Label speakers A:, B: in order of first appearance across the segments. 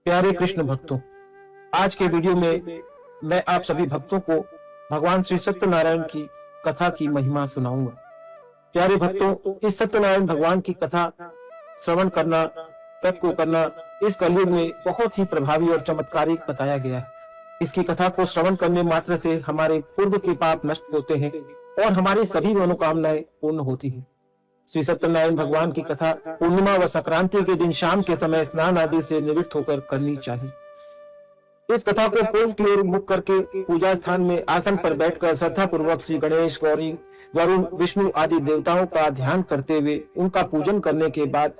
A: प्यारे कृष्ण भक्तों, आज के वीडियो में मैं आप सभी भक्तों को भगवान श्री सत्यनारायण की कथा की महिमा सुनाऊंगा। प्यारे भक्तों, इस सत्यनारायण भगवान की कथा श्रवण करना, तप को करना इस कलयुग में बहुत ही प्रभावी और चमत्कारिक बताया गया है। इसकी कथा को श्रवण करने मात्र से हमारे पूर्व के पाप नष्ट होते हैं और हमारी सभी मनोकामनाएं पूर्ण होती हैं। श्री सत्यनारायण भगवान की कथा पूर्णिमा व संक्रांति के दिन शाम के समय स्नान आदि से निवृत्त होकर करनी चाहिए। इस कथा को पूर्व की ओर मुख करके पूजा स्थान में आसन पर बैठकर श्रद्धा पूर्वक श्री गणेश, गौरी, वरुण, विष्णु आदि देवताओं का ध्यान करते हुए उनका पूजन करने के बाद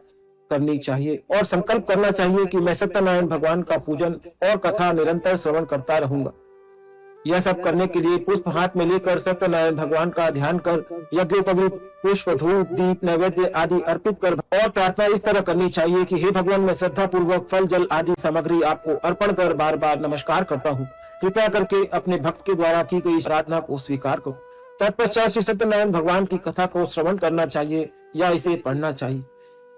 A: करनी चाहिए और संकल्प करना चाहिए कि मैं सत्यनारायण भगवान का पूजन और कथा निरंतर श्रवण करता रहूंगा। यह सब करने के लिए पुष्प हाथ में लेकर सत्यनारायण भगवान का ध्यान कर यज्ञोपवीत पुष्प, धूप, दीप, नैवेद्य आदि अर्पित कर और प्रार्थना इस तरह करनी चाहिए कि हे भगवान, मैं श्रद्धा पूर्वक फल, जल आदि सामग्री आपको अर्पण कर बार बार नमस्कार करता हूँ। कृपया करके अपने भक्त के द्वारा की गई प्रार्थना को स्वीकार करो। तत्पश्चात श्री सत्यनारायण भगवान की कथा को श्रवण करना चाहिए या इसे पढ़ना चाहिए।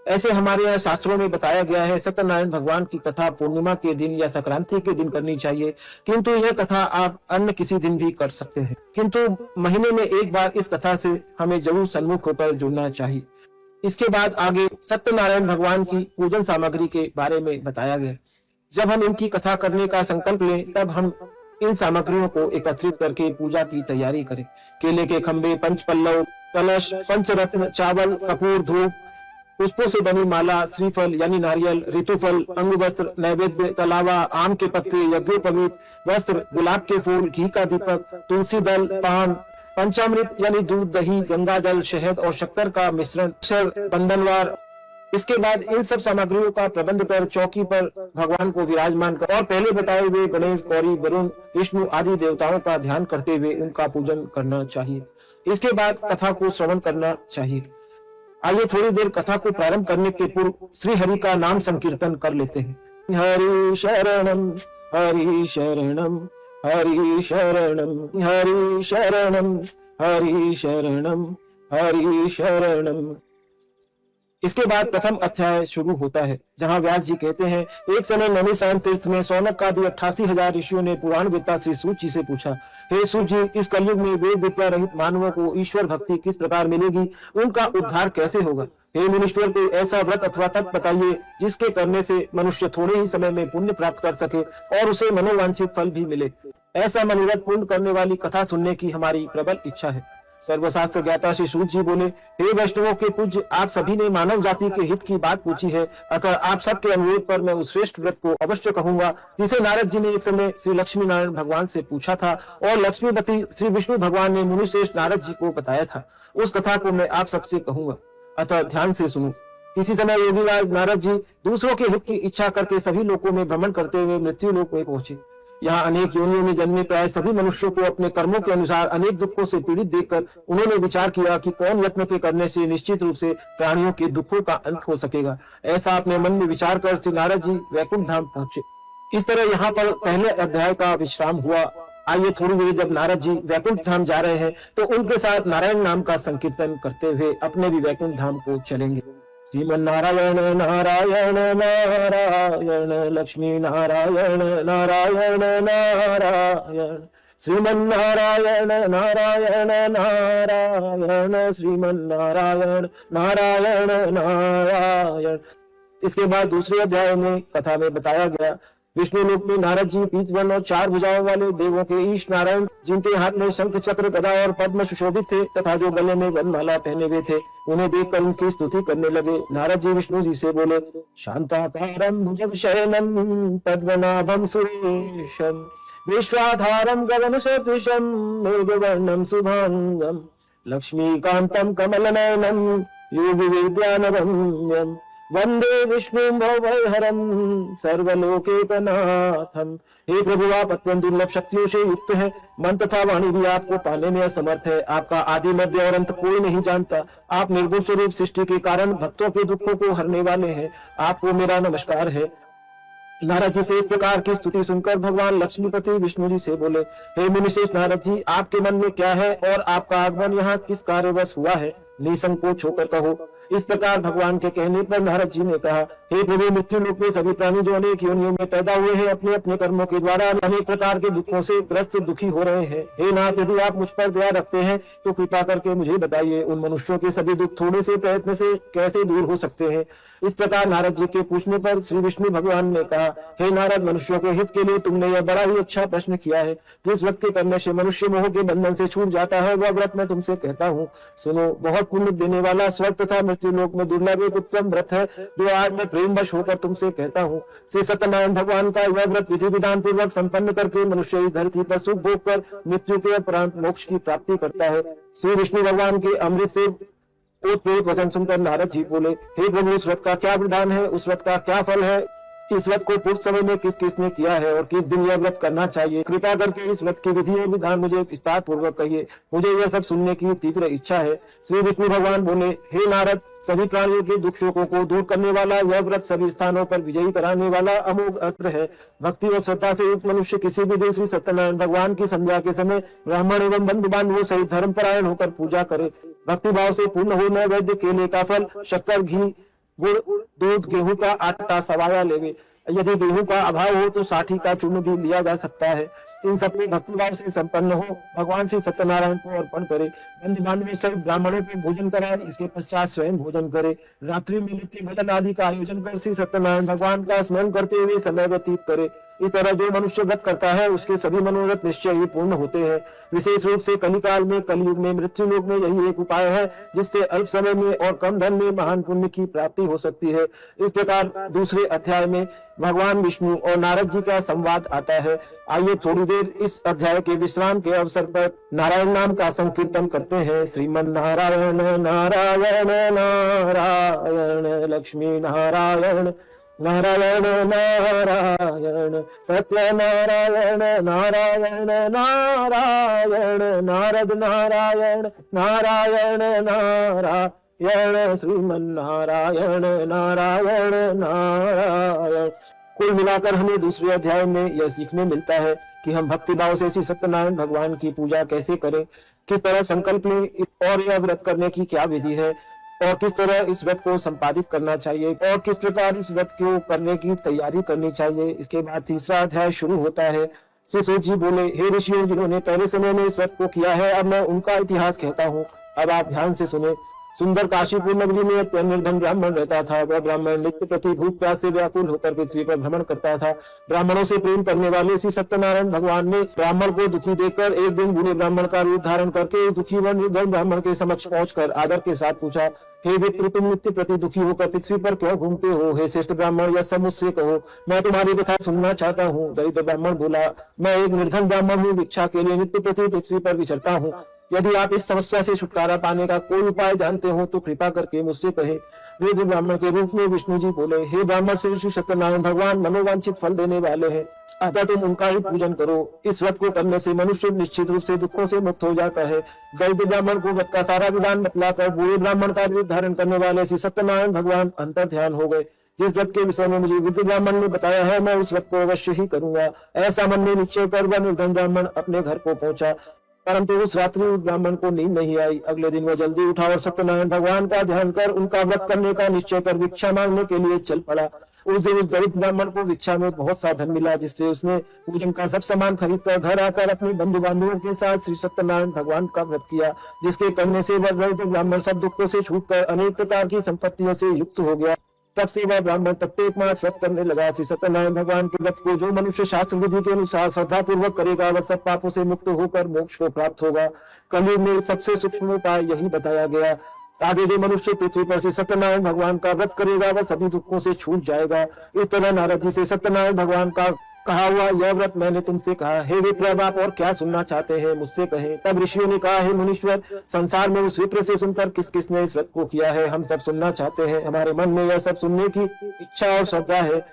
A: ऐसे हमारे यहाँ शास्त्रों में बताया गया है। सत्यनारायण भगवान की कथा पूर्णिमा के दिन या संक्रांति के दिन करनी चाहिए, किंतु यह कथा आप अन्य किसी दिन भी कर सकते हैं, किंतु महीने में एक बार इस कथा से हमें जरूर सन्मुख होकर जुड़ना चाहिए। इसके बाद आगे सत्यनारायण भगवान की पूजन सामग्री के बारे में बताया गया। जब हम इनकी कथा करने का संकल्प लें, तब हम इन सामग्रियों को एकत्रित करके पूजा की तैयारी करें। केले के खंभे, पंचपल्लव, कलश, पंचरत्न, चावल, कपूर, धूप, पुष्पों से बनी माला, श्रीफल यानी नारियल, ऋतुफल, अंग वस्त्र, नैवेद्य, तलावा, आम के पत्ते, यज्ञोपवीत वस्त्र, गुलाब के फूल, घी का दीपक, तुलसी दल, पान, पंचामृत यानी दूध, दही, गंगा जल, शहद और शक्कर का मिश्रण, बंधनवार। इसके बाद इन सब सामग्रियों का प्रबंध कर चौकी पर भगवान को विराजमान कर और पहले बताए हुए गणेश, गौरी, वरुण, विष्णु आदि देवताओं का ध्यान करते हुए उनका पूजन करना चाहिए। इसके बाद कथा को श्रवण करना चाहिए। आइए थोड़ी देर कथा को प्रारंभ करने के पूर्व श्री हरि का नाम संकीर्तन कर लेते हैं। हरि शरणम, हरि शरणम, हरि शरणम, हरि शरणम, हरि शरणम, हरि शरणम। इसके बाद प्रथम अध्याय शुरू होता है, जहां व्यास जी कहते हैं, एक समय नैमिषारण्य तीर्थ में सौनक आदि 88,000 ऋषियों ने पुराण वेत्ता श्री सूत जी से पूछा, हे सूत जी, इस कलयुग में वेद विद्या रहित मानवों को ईश्वर भक्ति किस प्रकार मिलेगी? उनका उद्धार कैसे होगा? हे मुनीश्वर, कोई ऐसा व्रत अथवा तप बताइए जिसके करने से मनुष्य थोड़े ही समय में पुण्य प्राप्त कर सके और उसे मनोवांछित फल भी मिले। ऐसा मनोरथ पूर्ण करने वाली कथा सुनने की हमारी प्रबल इच्छा है। सर्वशास्त्र ज्ञाता श्री सूत जी बोले, हे वैष्णवों के पूज्य, आप सभी ने मानव जाति के हित की बात पूछी है, अतः आप सबके अनुरोध पर मैं उस श्रेष्ठ व्रत को अवश्य कहूंगा जिसे नारद जी ने एक समय श्री लक्ष्मी नारायण भगवान से पूछा था और लक्ष्मीपति श्री विष्णु भगवान ने मुनिश्रेष्ठ नारद जी को बताया था। उस कथा को मैं आप सबसे कहूंगा, अतः ध्यान से सुनो। किसी समय योगीराज नारद जी दूसरों के हित की इच्छा करके सभी लोकों में भ्रमण करते हुए मृत्यु लोक में पहुंचे। यहाँ अनेक योनियों में जन्मे प्राय सभी मनुष्यों को अपने कर्मों के अनुसार अनेक दुखों से पीड़ित देखकर उन्होंने विचार किया कि कौन यत्न के करने से निश्चित रूप से प्राणियों के दुखों का अंत हो सकेगा। ऐसा अपने मन में विचार कर श्री नारद जी वैकुंठ धाम पहुंचे। इस तरह यहाँ पर पहले अध्याय का विश्राम हुआ। आइए थोड़ी देर जब नारद जी वैकुंठ धाम जा रहे हैं तो उनके साथ नारायण नाम का संकीर्तन करते हुए अपने भी वैकुंठ धाम को चलेंगे। श्रीमन्नारायण नारायण नारायण, लक्ष्मी नारायण नारायण नारायण, श्रीमन्नारायण नारायण नारायण, श्रीमन्नारायण नारायण नारायण। इसके बाद दूसरे अध्याय में कथा में बताया गया, विष्णु लोक में नारद जी पीतवर्ण और 4 भुजाओं वाले देवों के ईश नारायण, जिनके हाथ में शंख, चक्र, गदा और पद्म सुशोभित थे तथा जो गले में वनमाला पहने हुए थे, उन्हें देखकर उनकी स्तुति करने लगे। नारद जी विष्णु जी से बोले, शांताकारं भुजगशयनं पद्मनाभं सुरेशं, विश्वाधारं गगनसदृशं मेघवर्णं शुभांगं, लक्ष्मीकान्तं कमलनयनं योगिविद्यानगम्यं, वंदे विष्णु भवभयहरं सर्वलोकैकनाथं। हे प्रभु, आप अत्यंत दुर्लभ शक्तियों से युक्त हैं। मन तथा वाणी भी आपको पाने में असमर्थ है। आपका आदि, मध्य और अंत कोई नहीं जानता। आप निर्गुण स्वरूप सृष्टि के कारण भक्तों के दुखों को हरने वाले हैं। आपको मेरा नमस्कार है। नारद जी से इस प्रकार की स्तुति सुनकर भगवान लक्ष्मीपति विष्णु जी से बोले, हे मुनिश्रेष्ठ नारद जी, आपके मन में क्या है और आपका आगमन यहाँ किस कार्यवश हुआ है? निसंकोच होकर कहो। इस प्रकार भगवान के कहने पर नारद जी ने कहा, हे प्रभु, मृत्यु लोक में सभी प्राणी जो अनेक योनियों में पैदा हुए हैं, अपने अपने कर्मों के द्वारा अनेक प्रकार के दुखों से ग्रस्त दुखी हो रहे हैं। हे नाथ, यदि आप मुझ पर दया रखते हैं तो कृपा करके मुझे बताइए, उन मनुष्यों के सभी दुख थोड़े से प्रयत्न से कैसे दूर हो सकते हैं। इस प्रकार नारद जी के पूछने पर श्री विष्णु भगवान ने कहा, हे नारद, मनुष्यों के हित के लिए तुमने यह बड़ा ही अच्छा प्रश्न किया है। जिस व्रत के करने से मनुष्य मोह के बंधन से छूट जाता है, वह व्रत मैं तुमसे कहता हूँ, सुनो। बहुत पुण्य देने वाला, स्वर्ग तथा मृत्यु लोक में दुर्लभ एक उत्तम व्रत है, जो आज मैं प्रेमवश होकर तुमसे कहता हूँ। श्री सत्यनारायण भगवान का यह व्रत विधि विधान पूर्वक संपन्न करके मनुष्य इस धरती पर सुख भोग कर मृत्यु के उपरांत मोक्ष की प्राप्ति करता है। श्री विष्णु भगवान के अमृत से ओतप्रोत वचन सुनकर नारद जी बोले, हे प्रभु, उस व्रत का क्या विधान है, उस व्रत का क्या फल है, इस व्रत को पूर्व समय में किस किसने किया है और किस दिन यह व्रत करना चाहिए। कृपा करके इस व्रत की विधि और विधान मुझे विस्तार पूर्वक कहिए, मुझे यह सब सुनने की तीव्र इच्छा है। श्री विष्णु भगवान बोले, हे नारद, सभी प्राणियों के दुख शोकों को दूर करने वाला यह व्रत सभी स्थानों पर विजयी कराने वाला अमोघ अस्त्र है। भक्ति और श्रद्धा से युक्त मनुष्य किसी भी दिन श्री सत्यनारायण भगवान की संध्या के समय ब्राह्मण एवं बंधु बांधवों सहित धर्मपरायण होकर पूजा करे। भक्ति भाव से पूर्ण हो नैवेद्य केले का फल, शक्कर, घी, गुड़, दूध, गेहूं का आटा, सवाया लेवे। यदि गेहूं का अभाव हो तो साठी का चूर्ण भी लिया जा सकता है। इन सब में भक्तिभाव से संपन्न हो भगवान श्री सत्यनारायण को अर्पण करे। बंधु बांधव सहित ब्राह्मणों को भोजन कराए, इसके पश्चात स्वयं भोजन करे। रात्रि में नित्य भजन आदि का आयोजन कर श्री सत्यनारायण भगवान का स्मरण करते हुए समय व्यतीत करे। इस तरह जो मनुष्य व्रत करता है उसके सभी मनोरथ निश्चय ही पूर्ण होते हैं। विशेष रूप से कलिकाल में, कलयुग में, मृत्यु लोक में यही एक उपाय है जिससे अल्प समय में और कम धन में महान पुण्य की प्राप्ति हो सकती है। इस प्रकार दूसरे अध्याय में भगवान विष्णु और नारद जी का संवाद आता है। आइए थोड़ी देर इस अध्याय के विश्राम के अवसर पर नारायण नाम का संकीर्तन करते हैं। श्रीमन नारायण नारायण नारायण, लक्ष्मी नारायण नारायण नारायण, सत्य नारायण नारायण नारायण, नारद नारायण नारायण नारायण, श्रीमन नारायण नारायण नारायण। कुल मिलाकर हमें दूसरे अध्याय में यह सीखने मिलता है कि हम भक्ति भाव से श्री सत्यनारायण भगवान की पूजा कैसे करें, किस तरह संकल्प लें और यह व्रत करने की क्या विधि है और किस तरह इस व्रत को संपादित करना चाहिए और किस प्रकार इस व्रत को करने की तैयारी करनी चाहिए। इसके बाद तीसरा अध्याय शुरू होता है। श्री सूत जी बोले, हे ऋषियों, जिन्होंने पहले समय में इस व्रत को किया है, अब मैं उनका इतिहास कहता हूँ, अब आप ध्यान से सुने। सुंदर काशीपुर नगरी में एक निर्धन ब्राह्मण रहता था। वह ब्राह्मण नित्य प्रति भूख प्यास से व्याकुल होकर पृथ्वी पर भ्रमण करता था। ब्राह्मणों से प्रेम करने वाले श्री सत्यनारायण भगवान ने ब्राह्मण को दुखी देखकर एक दिन बूढ़े ब्राह्मण का रूप धारण करके दुखी व निर्धन ब्राह्मण के समक्ष पहुंचकर आदर के साथ पूछा, हे विप्र, तुम नित्य प्रति दुखी होकर पृथ्वी पर क्यों घूमते हो? हे श्रेष्ठ ब्राह्मण, यह सब मुझसे कहो, मैं तुम्हारी कथा सुनना चाहता हूँ। दरिद्र ब्राह्मण बोला, मैं एक निर्धन ब्राह्मण हूँ, भिक्षा के लिए नित्य प्रति पृथ्वी पर विचरता हूँ। यदि आप इस समस्या से छुटकारा पाने का कोई उपाय जानते हो तो कृपा करके मुझसे कहें। वृद्ध ब्राह्मण के रूप में विष्णु जी बोले, हे ब्राह्मण, श्री सत्यनारायण भगवान मनोवांछित फल देने वाले हैं, अतः तुम उनका ही पूजन करो। इस व्रत को करने से मनुष्य निश्चित रूप से दुखों से मुक्त हो जाता है। दरिद्र ब्राह्मण को व्रत का सारा विधान बतलाकर बूढ़े ब्राह्मण का रूप धारण करने वाले श्री सत्यनारायण भगवान अंतर ध्यान हो गए। जिस व्रत के विषय में मुझे वृद्ध ब्राह्मण ने बताया है, मैं उस व्रत को अवश्य ही करूंगा। ऐसा मन में निश्चय कर वह निर्धन ब्राह्मण अपने घर को पहुंचा, परंतु उस रात्रि उस ब्राह्मण को नींद नहीं आई। अगले दिन वह जल्दी उठा और सत्यनारायण भगवान का ध्यान कर उनका व्रत करने का निश्चय कर भिक्षा मांगने के लिए चल पड़ा। उस दिन उस दरिद्र ब्राह्मण को भिक्षा में बहुत सा धन मिला, जिससे उसने पूजन का सब सामान खरीद कर घर आकर अपने बंधु बांधवों के साथ श्री सत्यनारायण भगवान का व्रत किया, जिसके करने से वह दरिद्र ब्राह्मण सब दुखों से छूटकर अनेक प्रकार की संपत्तियों से युक्त हो गया। तब से वह ब्राह्मण प्रत्येक मास व्रत करने लगा। श्री सत्यनारायण भगवान के व्रत को जो मनुष्य शास्त्र विधि के अनुसार श्रद्धा पूर्वक करेगा, वह सब पापों से मुक्त होकर मोक्ष को प्राप्त होगा। कलयुग में सबसे सूक्ष्म उपाय यही बताया गया। आगे जो मनुष्य पृथ्वी पर श्री सत्यनारायण भगवान का व्रत करेगा, वह सभी दुखों से छूट जाएगा। इस तरह नारद जी से सत्यनारायण भगवान का कहा हुआ यह व्रत मैंने तुमसे कहा। हे विप्र, आप और क्या सुनना चाहते हैं, मुझसे कहें। तब ऋषियों ने कहा, हे मुनीश्वर, संसार में उस विप्र से सुनकर किस किसने इस व्रत को किया है, हम सब सुनना चाहते हैं। हमारे मन में यह सब सुनने की इच्छा और श्रद्धा है।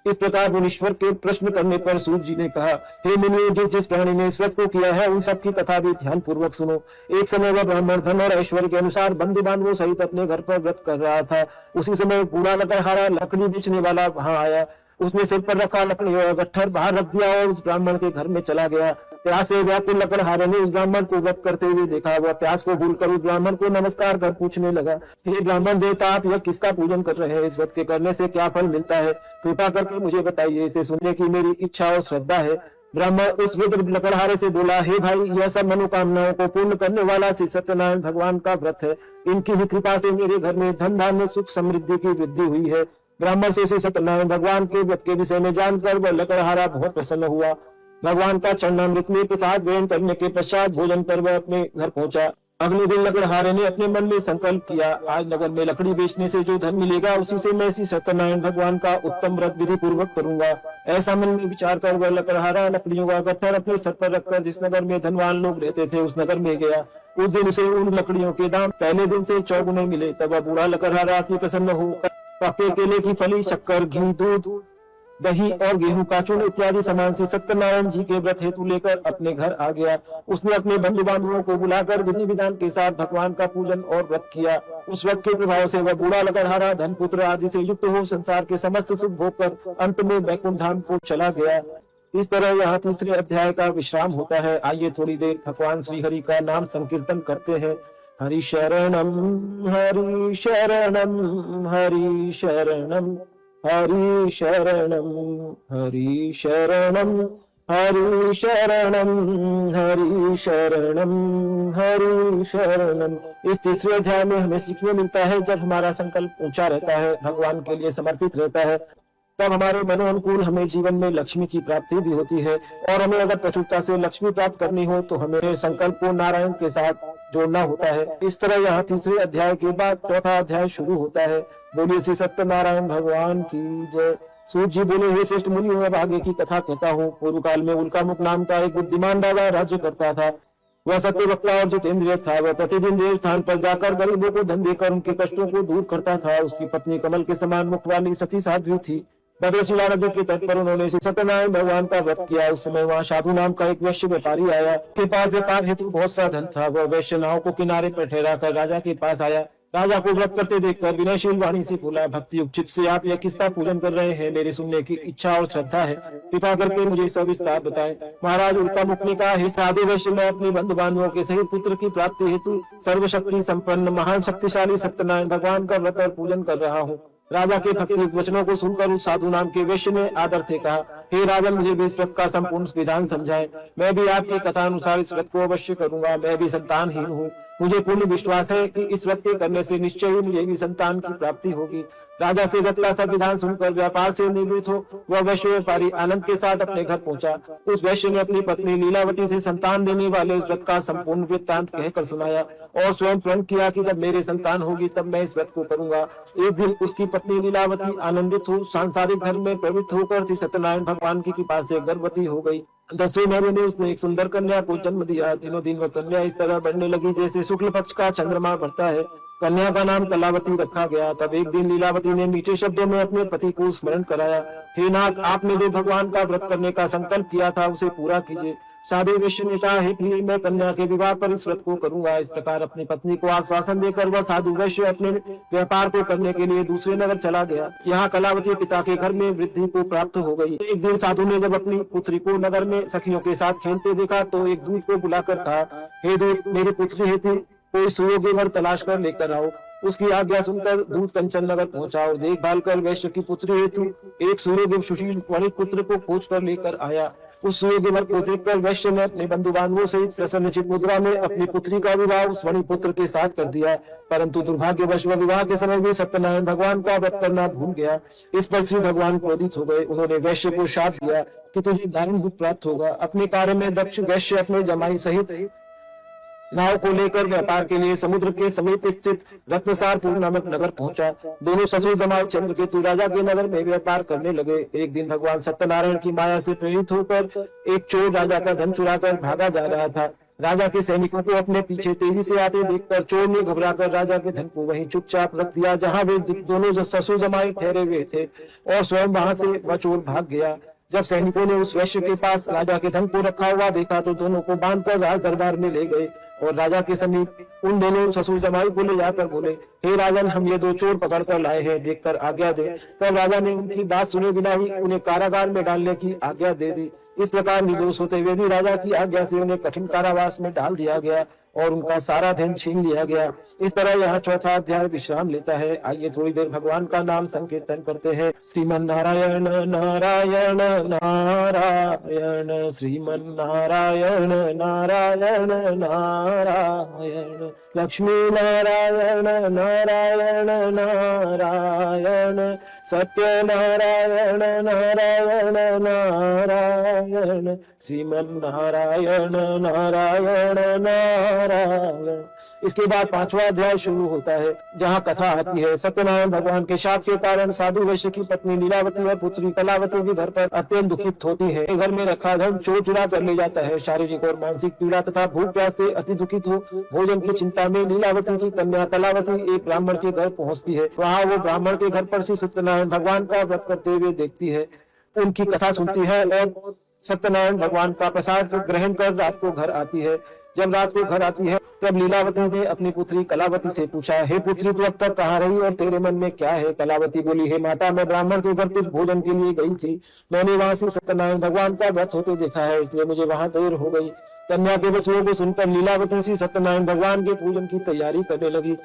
A: इस प्रकार मुनीश्वर के प्रश्न करने पर सूत जी ने कहा, हे मुनियों, जिस जिस प्राणी ने इस व्रत को किया है, उन सब की कथा भी ध्यान पूर्वक सुनो। एक समय वह ब्राह्मण धन और ऐश्वर्य के अनुसार बंधु बांधवों सहित अपने घर पर व्रत कर रहा था। उसी समय बूढ़ा लकड़हारा लकड़ी बेचने वाला वहां आया। उसने सिर पर रखा लकड़ी और गट्ठर बाहर रख दिया और उस ब्राह्मण के घर में चला गया। प्यास से व्याकुल लकड़हारे ने उस ब्राह्मण को व्रत करते हुए देखा। वह प्यास को भूलकर उस ब्राह्मण को नमस्कार कर पूछने लगा, हे ब्राह्मण देवता, आप यह किसका पूजन कर रहे हैं? इस व्रत के करने से क्या फल मिलता है? कृपा करके मुझे बताइए, इसे सुनने की मेरी इच्छा और श्रद्धा है। ब्राह्मण उस वृद्ध लकड़हारे से बोला, हे भाई, यह सब मनोकामनाओं को पूर्ण करने वाला श्री सत्यनारायण भगवान का व्रत है। इनकी ही कृपा से मेरे घर में धन धान्य सुख समृद्धि की वृद्धि हुई है। ब्राह्मण से श्री सत्यनारायण भगवान के व्रत के विषय में जानकर वह लकड़हारा बहुत प्रसन्न हुआ। भगवान का चरणामृत में प्रसाद ग्रहण करने के पश्चात भोजन कर वह अपने घर पहुंचा। अगले दिन लकड़हारे ने अपने मन में संकल्प किया, आज नगर में लकड़ी बेचने से जो धन मिलेगा उसी से मैं श्री सत्यनारायण भगवान का उत्तम व्रत विधि पूर्वक करूंगा। ऐसा मन में विचार कर वह लकड़हारा लकड़ियों का गट्ठर अपने सर पर रखकर जिस नगर में धनवान लोग रहते थे उस नगर में गया। उस दिन उसे उन लकड़ियों के दाम पहले दिन से चौगुने मिले। तब वह बूढ़ा लकड़हारा अति प्रसन्न होकर पके केले की फली, शक्कर, घी, दूध, दही और गेहूं का चूर्ण इत्यादि सामान से सत्यनारायण जी के व्रत हेतु लेकर अपने घर आ गया। उसने अपने बंधु बांधवों को बुलाकर विधि विधान के साथ भगवान का पूजन और व्रत किया। उस व्रत के प्रभाव से वह बूढ़ा लकड़हारा धन पुत्र आदि से युक्त हो संसार के समस्त सुख भोग कर अंत में वैकुंठ धाम को चला गया। इस तरह यहाँ तीसरे अध्याय का विश्राम होता है। आइए थोड़ी देर भगवान श्री हरि का नाम संकीर्तन करते हैं। हरि शरणम हरि शरणम हरि शरणम हरि शरणम हरि शरणम हरि शरणम हरि शरणम हरि शरणम। इस तीसरे अध्याय में हमें सीखने मिलता है, जब हमारा संकल्प ऊंचा रहता है, भगवान के लिए समर्पित रहता है, तब हमारे मनोनुकूल हमें जीवन में लक्ष्मी की प्राप्ति भी होती है। और हमें अगर प्रचुरता से लक्ष्मी प्राप्त करनी हो तो हमें संकल्प को नारायण के साथ जोड़ना होता है। इस तरह यहाँ तीसरे अध्याय के बाद चौथा अध्याय शुरू होता है। बोलिए श्री सत्यनारायण भगवान की जय। सूत जी बोले, हे श्रेष्ठ मुनियों, अब आगे की कथा कहता हूँ। पूर्व काल में उल्कामुख नाम का एक बुद्धिमान राजा राज्य करता था। वह सत्यवक्ता और जितेंद्रिय था। वह प्रतिदिन देव स्थान पर जाकर गरीबों को धन देकर उनके कष्टों को दूर करता था। उसकी पत्नी कमल के समान मुख वाली सती साध्वी थी। भद्रशिला नदी के तट पर उन्होंने श्री सत्यनारायण भगवान का व्रत किया। उस समय वहाँ साधु नाम का एक वैश्य व्यापारी आया। उसके पास व्यापार हेतु बहुत सा धन था। वह वैश्य नाव को किनारे पर ठहरा कर राजा के पास आया। राजा को व्रत करते देखकर विनयशील वाणी से बोला, भक्ति उचित से आप यह किसका पूजन कर रहे हैं? मेरे सुनने की इच्छा और श्रद्धा है, कृपा करके मुझे सविस्तार बताएं। महाराज उल्कामुख ने कहा, हे साधु वैश्य, मैं अपने बंधु बांधवों के सहित पुत्र की प्राप्ति हेतु सर्वशक्ति संपन्न महान शक्तिशाली सत्यनारायण भगवान का व्रत और पूजन कर रहा हूँ। राजा के भक्ति वचनों को सुनकर उस साधु नाम के वैश्य ने आदर से कहा, हे राजन, मुझे भी इस व्रत का संपूर्ण विधान समझाएं। मैं भी आपकी कथा अनुसार इस व्रत को अवश्य करूंगा। मैं भी संतानहीन हूँ। मुझे पूर्ण विश्वास है कि इस व्रत के करने से निश्चय ही मुझे भी संतान की प्राप्ति होगी। राजा से व्रत का सब विधान सुनकर व्यापार से निवृत्त हो वह वैश्य व्यापारी आनंद के साथ अपने घर पहुंचा। उस वैश्य ने अपनी पत्नी लीलावती से संतान देने वाले इस व्रत का संपूर्ण वृत्तांत कहकर सुनाया और स्वयं प्रण किया कि जब मेरे संतान होगी तब मैं इस व्रत को करूंगा। एक दिन उसकी पत्नी लीलावती आनंदित हो सांसारिक धर्म में प्रवृत्त होकर श्री सत्यनारायण भगवान की कृपा से गर्भवती हो गई। 10वें महीने में उसने एक सुंदर कन्या को जन्म दिया। दिनों दिन वह कन्या इस तरह बढ़ने लगी जैसे शुक्ल पक्ष का चंद्रमा बढ़ता है। कन्या का नाम कलावती रखा गया। तब एक दिन लीलावती ने मीठे शब्दों में अपने पति को स्मरण कराया, हे नाथ, आपने जो भगवान का व्रत करने का संकल्प किया था उसे पूरा कीजिए। साधु वैश्य ने कहा, हे प्रिय, मैं कन्या के विवाह पर इस व्रत को करूंगा। इस प्रकार अपनी पत्नी को आश्वासन देकर वह साधु वैश्य अपने व्यापार को करने के लिए दूसरे नगर चला गया। यहाँ कलावती पिता के घर में वृद्धि को प्राप्त हो गई। एक दिन साधु ने जब अपनी पुत्री को नगर में सखियों के साथ खेलते देखा तो एक दूत को बुलाकर कहा, हे दूत, मेरी पुत्री हेतु कोई सुयोग्य वर तलाश कर लेकर आओ। उसकी आज्ञा सुनकर दूत कंचन नगर पहुंचा और देखभाल कर वैश्य की पुत्री हेतु एक सुयोग्य सुशील वणिक पुत्र को खोज कर लेकर आया। उस सुयोग्य वर को देखकर वैश्य ने अपने बंधु बांधवों सहित प्रसन्नचित मुद्रा में अपनी पुत्री का विवाह उस वणिक पुत्र के साथ कर दिया। परंतु दुर्भाग्यवश वह विवाह के समय भी सत्यनारायण भगवान का व्रत करना भूल गया। इस पर श्री भगवान क्रोधित हो गए। उन्होंने वैश्य को शाप दिया कि तुझे दारुण दुख प्राप्त होगा। अपने कार्य में दक्ष वैश्य अपने जमाई सहित नाव को लेकर व्यापार के लिए समुद्र के समीप स्थित रत्नसारपुर नामक नगर पहुंचा। दोनों ससुर जमाई चंद्रकेतु राजा के नगर में व्यापार करने लगे। एक दिन भगवान सत्यनारायण की माया से प्रेरित होकर एक चोर राजा का धन चुराकर भागा जा रहा था। राजा के सैनिकों को अपने पीछे तेजी से आते देखकर चोर ने घबराकर राजा के धन को वहीं चुपचाप रख दिया जहां वे दोनों ससुर जमाई ठहरे हुए थे और स्वयं वहां से वह चोर भाग गया। जब सैनिकों ने उस वैश्य के पास राजा के धन को रखा हुआ देखा तो दोनों को बांधकर राज दरबार में ले गए और राजा के समीप उन दोनों ससुर जमाई को ले जाकर बोले, हे राजन, हम ये दो चोर पकड़ कर लाए हैं, देखकर आज्ञा दे। तब राजा ने उनकी बात सुने बिना ही उन्हें कारागार में डालने की आज्ञा दे दी। इस प्रकार निर्दोष होते हुए भी राजा की आज्ञा से उन्हें कठिन कारावास में डाल दिया गया और उनका सारा धन छीन लिया गया। इस तरह यहाँ चौथा अध्याय विश्राम लेता है। आइए थोड़ी देर भगवान का नाम संकीर्तन करते हैं। श्रीमन नारायण नारायण नारायण, श्रीमन नारायण नारायण नारायण, लक्ष्मी नारायण नारायण नारायण, सत्य नारायण नारायण नारायण, श्रीमन नारायण नारायण नारायण। इसके बाद पांचवा अध्याय शुरू होता है, जहाँ कथा आती है। सत्यनारायण भगवान के शाप के कारण साधु वैश्य की पत्नी लीलावती और पुत्री कलावती भी घर पर अत्यंत दुखित होती है। घर में रखा धन चोर चुरा कर ले जाता है। शारीरिक और मानसिक पीड़ा तथा भूख प्यास से अति दुखित हो भोजन की चिंता में लीलावती की कन्या कलावती एक ब्राह्मण के घर पहुंचती है। वहाँ वो ब्राह्मण के घर पर श्री सत्यनारायण भगवान का व्रत करते हुए देखती है, उनकी कथा सुनती है और सत्यनारायण भगवान का प्रसाद ग्रहण कर रात को घर आती है। जब रात को घर आती है तब लीलावती ने अपनी पुत्री कलावती से पूछा, हे पुत्री, तू अब तक कहाँ रही और तेरे मन में क्या है? कलावती बोली, हे माता, मैं ब्राह्मण के घर कुछ भोजन के लिए गई थी। मैंने वहां से सत्यनारायण भगवान का व्रत होते देखा है, इसलिए मुझे वहां देर हो गई। कन्या के वचनों को सुनकर लीलावती से सत्यनारायण भगवान के पूजन की तैयारी करने लगी।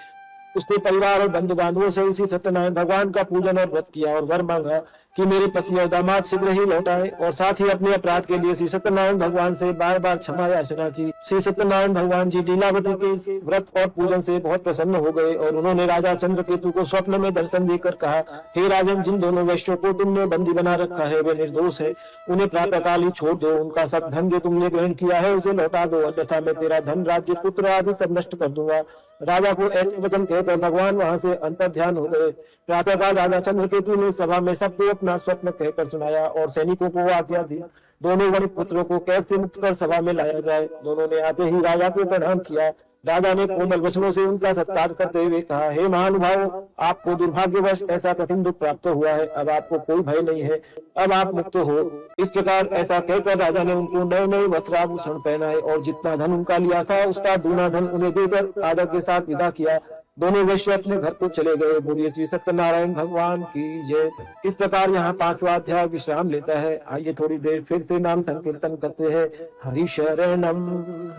A: उसने परिवार और बंधु बांधवों से इसी सत्यनारायण भगवान का पूजन और व्रत किया और वर मांगा कि मेरे पति और दामाद शीघ्र ही लौट आए, और साथ ही अपने अपराध के लिए श्री सत्यनारायण भगवान से बार बार क्षमा याचना की। श्री सत्यनारायण भगवान जी लीलावती के इस व्रत और पूजन से बहुत प्रसन्न हो गए और उन्होंने राजा चंद्रकेतु को स्वप्न में दर्शन देकर कहा, हे राजन, जिन दोनों वैश्यों को तुमने बंदी बना रखा है वे निर्दोष है, उन्हें प्रातःकाल ही छोड़ दो। उनका सब धन जो तुमने ग्रहण किया है उसे लौटा दो, अन्यथा मैं तेरा धन, राज्य, पुत्र आदि सब नष्ट कर दूंगा। राजा को ऐसे वचन कहकर भगवान वहां से अंतर्ध्यान हो गए। प्रातःकाल राजा चंद्रकेतु ने सभा में सबको अपना स्वप्न कहकर सुनाया और सैनिकों को आज्ञा दी दोनों वणिक पुत्रों को कैद से मुक्त कर सभा में लाया जाए। दोनों ने आते ही राजा को प्रणाम किया। राजा ने कोमल वचनों से उनका सत्कार करते हुए कहा, हे महानुभाव, आपको दुर्भाग्यवश ऐसा कठिन दुख प्राप्त हुआ है, अब आपको कोई भय नहीं है, अब आप मुक्त हो। इस प्रकार ऐसा कहकर राजा ने उनको नए नए वस्त्राभूषण पहनाए और जितना धन उनका लिया था उसका दूना धन उन्हें देकर आदर के साथ विदा किया। दोनों वैश्य अपने घर को चले गए। बोलिए श्री सत्यनारायण भगवान की जय। इस प्रकार यहाँ पांचवा अध्याय विश्राम लेता है। आइए थोड़ी देर फिर से नाम संकीर्तन करते हैं। हरि शरणम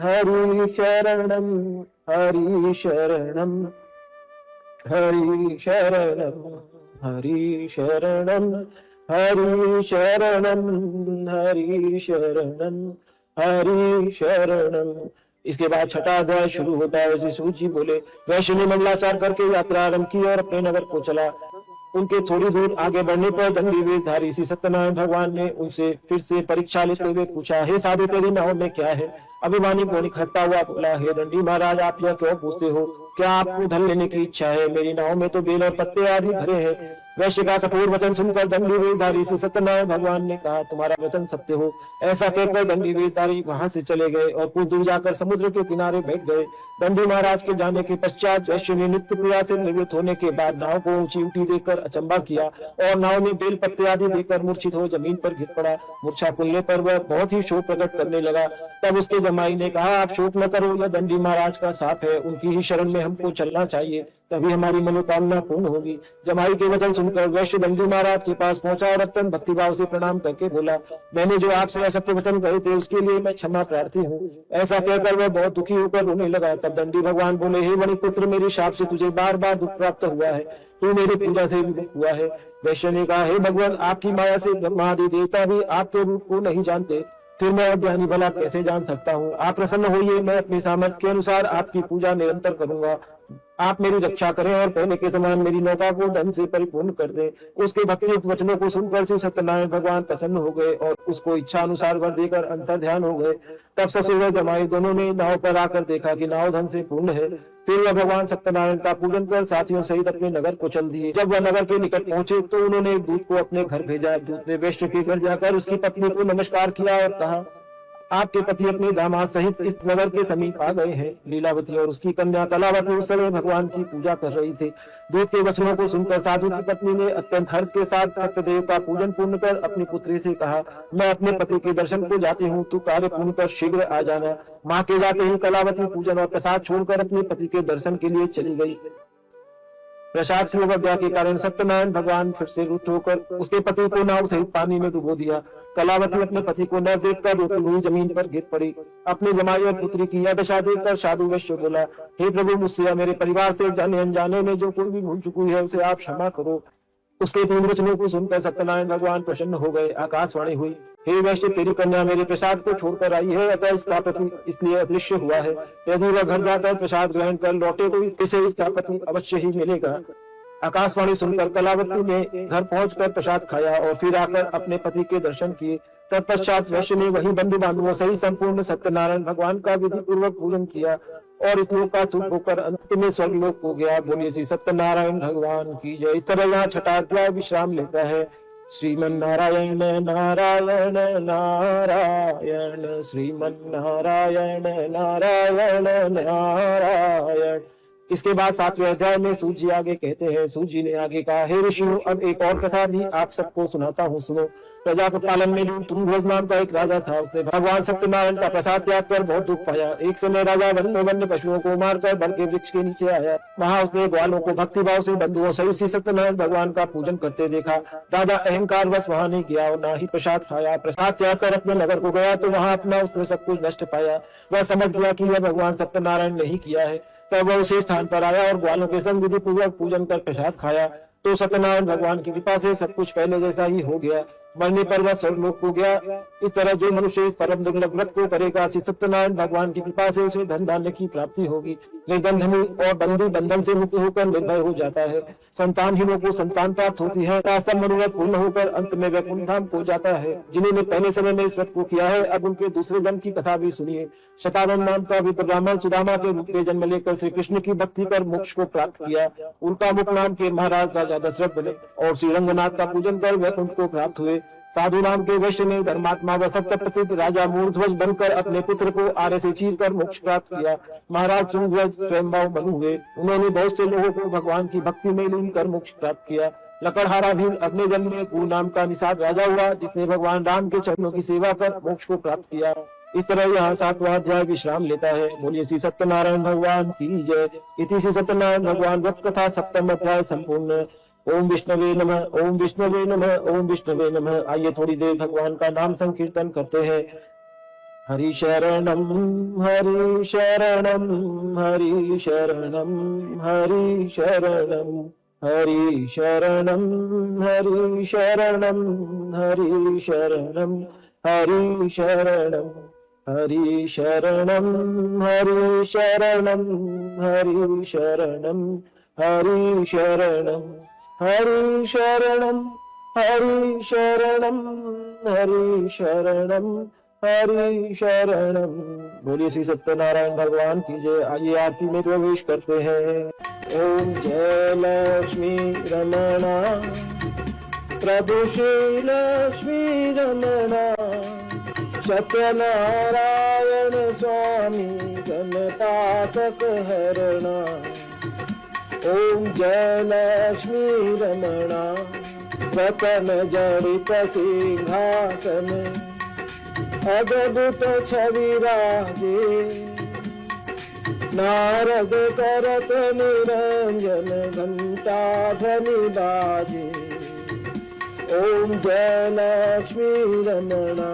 A: हरि शरणम हरि शरणम हरि शरणम हरि शरणम हरि शरणम हरि शरणम हरि शरणम। इसके बाद छठा अध्याय शुरू होता है। श्री सूत जी बोले, वैश्य ने मंगलाचार करके यात्रा आरंभ की और अपने नगर को चला। उनके थोड़ी दूर आगे बढ़ने पर दंडी वेशधारी श्री सत्यनारायण भगवान ने उनसे फिर से परीक्षा लेते हुए पूछा, हे साधु, तेरी नाव में क्या है? अभिमानी वणिक हंसता हुआ बोला, हे दंडी महाराज, आप यह क्यों पूछते हो? क्या आपको धन लेने की इच्छा है? मेरी नाव में तो बेल और पत्ते आदि भरे हैं। वैश्य का कठोर वचन सुनकर दंडी वेशधारी श्री सत्यनारायण भगवान ने कहा, तुम्हारा वचन सत्य हो। ऐसा कहकर दंडी वेशधारी वहां से चले गए और कुछ दूर जाकर समुद्र के किनारे बैठ गए। दंडी महाराज के जाने के पश्चात वैश्य ने नित्य क्रिया से निवृत्त होने के बाद नाव को ऊंची ऊंची देखकर अचंबा किया और नाव में बेल पत्ते आदि देकर मूर्छित हो जमीन पर गिर पड़ा। मूर्छा खुलने पर वह बहुत ही शोक प्रकट करने लगा। तब उसके जमाई ने कहा, आप शोक न करो, यह दंडी महाराज का साथ है, उनकी ही शरण में हमको चलना चाहिए, तभी हमारी मनोकामना पूर्ण होगी। जमाई के वचन सुनकर वैश्य दंडी महाराज के पास पहुंचा और अत्यंत भक्तिभाव से प्रणाम करके बोला, मैंने जो आपसे असत्य वचन कहे थे उसके लिए मैं क्षमा प्रार्थी हूँ। ऐसा कहकर वह बहुत दुखी होकर रोने लगा। तब दंडी भगवान बोले, हे मणिपुत्र, मेरे शाप से तुझे बार बार दुख प्राप्त हुआ है, तू मेरी पूजा से विमुख हुआ है। वैश्य ने कहा, हे भगवान, आपकी माया से ब्रह्मा आदि देवता भी आपके रूप को नहीं जानते, फिर मैं अज्ञानी भला कैसे जान सकता हूँ? आप प्रसन्न होइए, मैं अपनी सामर्थ्य के अनुसार आपकी पूजा निरंतर करूंगा। आप मेरी रक्षा करें और पहले के समान मेरी नौका को धन से परिपूर्ण कर दें। उसके भक्ति वचनों को सुनकर श्री सत्यनारायण भगवान प्रसन्न हो गए और उसको इच्छा अनुसार वर देकर अंतर्ध्यान हो गए। तब ससुर व जमाई दोनों ने नाव पर आकर देखा कि नाव धन से पूर्ण है। फिर वह भगवान सत्यनारायण का पूजन कर साथियों सहित अपने नगर को चल दिए। जब वह नगर के निकट पहुंचे तो उन्होंने एक दूत को अपने घर भेजा। दूत ने वैश्य के घर जाकर उसकी पत्नी को नमस्कार किया और कहा, आपके पति अपने दामाद सहित इस नगर के समीप आ गए हैं। लीलावती और उसकी कन्या कलावती उस समय भगवान की पूजा कर रही थी। दूत के वचनों को सुनकर साधु की पत्नी ने अत्यंत हर्ष के साथ सत्यदेव का पूजन पूर्ण कर अपनी पुत्री से कहा, मैं अपने पति के दर्शन को जाती हूँ, तू कार्य पूर्ण कर शीघ्र आ जाना। माँ के जाते ही कलावती पूजन और प्रसाद छोड़कर अपने पति के दर्शन के लिए चली गई। प्रसाद की अवज्ञा के कारण सत्यनारायण भगवान फिर से रुष्ट होकर उसके पति को नाव सहित पानी में डुबो दिया। कलावती अपने पति को न देखकर रोती हुई जमीन पर गिर पड़ी। अपने जमाई और पुत्री की यह दशा देखकर साधु वैश्य बोला, हे प्रभु, मुझसे या मेरे परिवार से जाने अनजाने में जो कोई भी भूल चुकी है उसे आप क्षमा करो। उसके तीन वचनों को सुनकर सत्यनारायण भगवान प्रसन्न हो गए। आकाशवाणी हुई, हे वैश्य, तेरी कन्या मेरे प्रसाद को छोड़कर आई है, अतः इसका पति इसलिए अदृश्य हुआ है। यदि वह घर जाकर प्रसाद ग्रहण कर लौटे तो इसे इसका पति अवश्य ही मिलेगा। आकाशवाणी सुनकर कलावती ने घर पहुंचकर प्रसाद खाया और फिर आकर अपने पति के दर्शन किए। तत्पश्चात वैश्य ने वही बंधु बांधवों सही संपूर्ण सत्यनारायण भगवान का विधि पूर्वक पूजन किया और इस लोक का सुख होकर अंत में स्वर्गलोक हो गया। बोलिए श्री सत्यनारायण भगवान की जय। इस तरह यहाँ छठा अध्याय विश्राम लेता है। श्रीमन नारायण नारायण नारायण, श्रीमन नारायण नारायण नारायण। इसके बाद 7वें अध्याय में सूत जी आगे कहते हैं, सूत जी ने आगे कहा, हे ऋषियों, अब एक और कथा भी आप सबको सुनाता हूँ, सुनो। प्रजा के पालन में तुंगध्वज नाम का एक राजा था। उसने भगवान सत्यनारायण का प्रसाद त्याग कर बहुत दुख पाया। एक समय राजा वन्य पशुओं को मारकर बड़ के वृक्ष के नीचे आया। वहां उसने ग्वालों को भक्तिभाव से बंधुओं सहित श्री सत्यनारायण भगवान का पूजन करते देखा। राजा अहंकार वश वहां नहीं गया और न ही प्रसाद खाया। प्रसाद त्याग कर अपने नगर को गया तो वहां अपना उसने सब कुछ नष्ट पाया। वह समझ गया कि यह भगवान सत्यनारायण नहीं किया है। तब वह उसी स्थान पर आया और ग्वालों के संग विधि पूर्वक पूजन कर प्रसाद खाया तो सत्यनारायण भगवान की कृपा से सब कुछ पहले जैसा ही हो गया। मरने पर वह स्वर्गलोक हो गया। इस तरह जो मनुष्य इस परम दुर्लभ व्रत को करेगा, श्री सत्यनारायण भगवान की कृपा से उसे धन धान्य की प्राप्ति होगी। निर्धन धनी और बंधु बंधन से मुक्त होकर निर्भय हो जाता है। संतानहीनों को संतान प्राप्त होती है। सब मनोरथ पूर्ण होकर अंत में वैकुंठ धाम को जाता है। जिन्होंने पहले समय में इस व्रत को किया है, अब उनके दूसरे जन्म की कथा भी सुनिए। शतानंद नाम का विप्र ब्राह्मण सुदामा के रूप में जन्म लेकर श्री कृष्ण की भक्ति कर मोक्ष को प्राप्त किया। उनका मुख नाम के महाराज राजा दशरथ बने और श्री रंगनाथ का पूजन कर वैकुंठ को प्राप्त हुए। साधु नाम के वैश्य ने धर्मात्मा व सत्य प्रसिद्ध राजा मूर्ध्वज बनकर अपने पुत्र को आरे से चीर कर मोक्ष प्राप्त किया। महाराज तुंगध्वज स्वयंभाव मनु हुए। उन्होंने बहुत से लोगों को भगवान की भक्ति में लीन कर मोक्ष प्राप्त किया। लकड़हारा भी अगले जन्म में कू नाम का निषाद राजा हुआ, जिसने भगवान राम के चरणों की सेवा कर मोक्ष को प्राप्त किया। इस तरह यहाँ 7वां अध्याय विश्राम लेता है। बोलिए श्री सत्यनारायण भगवान की जय। इति श्री सत्यनारायण भगवान व्रत कथा 7वां अध्याय संपूर्ण। ओम विष्णवे नमः, ओम विष्णवे नमः, ओम विष्णवे नमः। आइए थोड़ी देर भगवान का नाम संकीर्तन करते हैं। हरि शरणम हरि शरणम हरि शरणम हरि शरणम हरि शरणम हरि शरणम हरि शरणम हरि शरणम हरि शरणम हरि शरणम हरि शरणम हरि शरणम हरि शरणम हरि शरणम हरि शरणम हरि शरणम। बोलिए श्री सत्यनारायण भगवान की जय। आइए आरती में प्रवेश करते हैं। ओम जय लक्ष्मी रमणा प्रभु श्री लक्ष्मी रमणा सत्यनारायण स्वामी गणपातक हरणा। ओम जय लक्ष्मी रमणा रतन जड़ित सिंहासन अद्भुत छवि राजे नारद करत निरंजन घंटा ध्वनि बाजे। ओम जय लक्ष्मी रमणा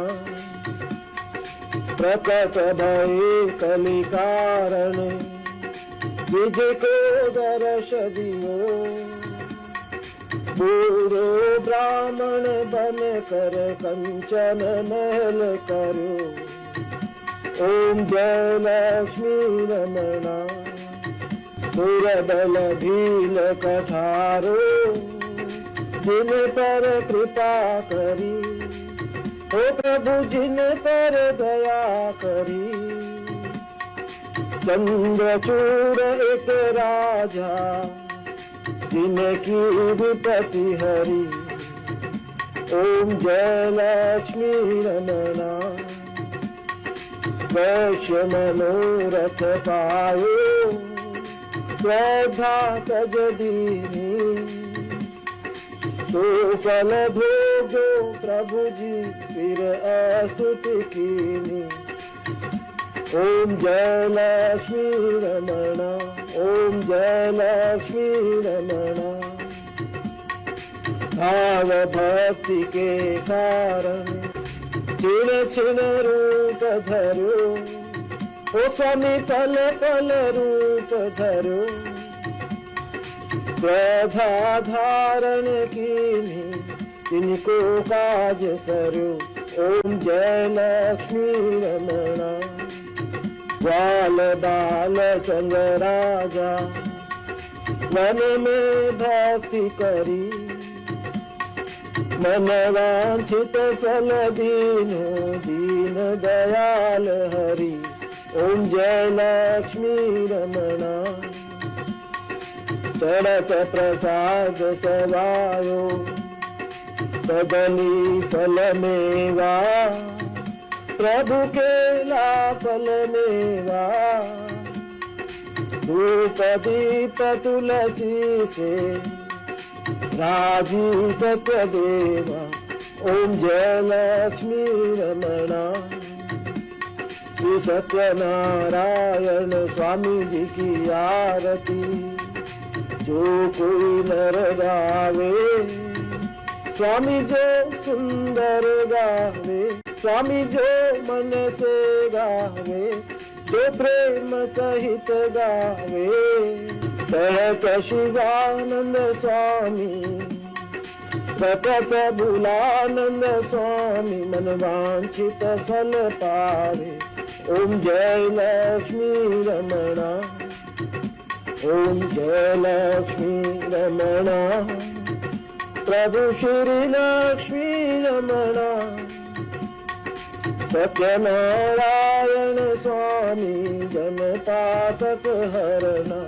A: प्रकट भये कलि कारण निज को दर्श दियो। बूढ़ो ब्राह्मण बन कर कंचन महल करो। ओम जय लक्ष्मी रमणा दुर्बल भील कठारो जिन पर कृपा करी। ओ प्रभु जिन पर दया करी। चंद्रचूड़ एक राजा जिनकी विपत्ति हरी। ओम जय लक्ष्मी रमणा वैश्य मनोरथ पायो, श्रद्धा तज दीनी, सुफल भोगो प्रभु जी फिर स्तुति कीनी। ओम जय लक्ष्मी रमणा, ओम जय लक्ष्मी रमणा। भाव भक्ति के कारण छिन छिन रूप धरो, ओ स्वामी पल पल रूप धरो। श्रद्धा धारण कीनी, तिनको काज सरो। ओम जय लक्ष्मी रमणा। ग्वाल बाल संग राजा, मन में भक्ति करी, मन वांछित फल दीनो, दीन दयाल हरि। ओम जय लक्ष्मी रमणा। चढ़त प्रसाद सवायो, कदली फल मेवा, प्रभु केला फल मेवा। धूप दीप तुलसी से, राजी सत्य देवा। ओम जय लक्ष्मी रमणा। श्री सत्यनारायण स्वामी जी की आरती, जो कोई नर गावे, स्वामी जो सुंदर गावे, स्वामी जो मन से गावे, जो प्रेम सहित गावे। कहत शिवानंद स्वामी, प्रकट बुलानंद स्वामी, मन वांछित फल पावे। ओम जय लक्ष्मी रमणा, ओम जय लक्ष्मी रमणा। प्रभु श्री लक्ष्मी रमणा। सत्यनारायण स्वामी जन पातक हरणा।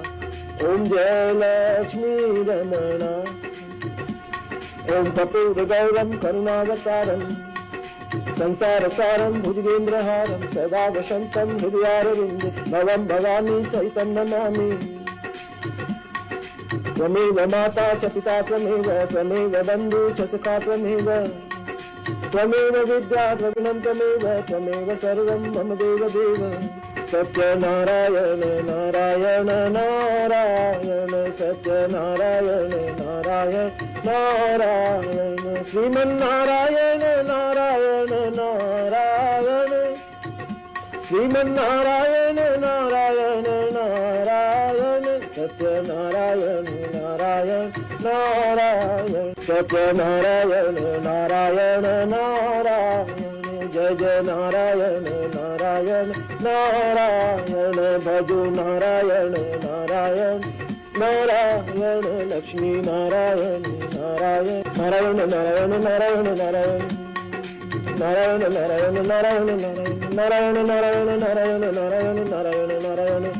A: ओम जय लक्ष्मी रमणा। ओम कपूर गौरम करुणावतारम, संसार सारम भुजगेंद्रहारम, सदा वसंतम हृदयारविंदे, भवम भवानी सहितं नमामि। त्वमेव माता च पिता त्वमेव, त्वमेव बन्धु च सखा त्वमेव, त्वमेव विद्या द्रविणं त्वमेव, त्वमेव सर्वं मम देव देव। सत्यनारायण नारायण नारायण, सत्यनारायण नारायण नारायण, श्रीमन्नारायण नारायण नारायण, श्रीमन्नारायण नारायण नारायण, सत्यनारायण नारायण नारायण, सत्यनारायण नारायण नारायण। जय जय नारायण नारायण नारायण, भजो नारायण नारायण नारायण, लक्ष्मी नारायण नारायण नारायण नारायण नारायण नारायण नारायण नारायण नारायण नारायण नारायण नारायण नारायण नारायण नारायण नारायण।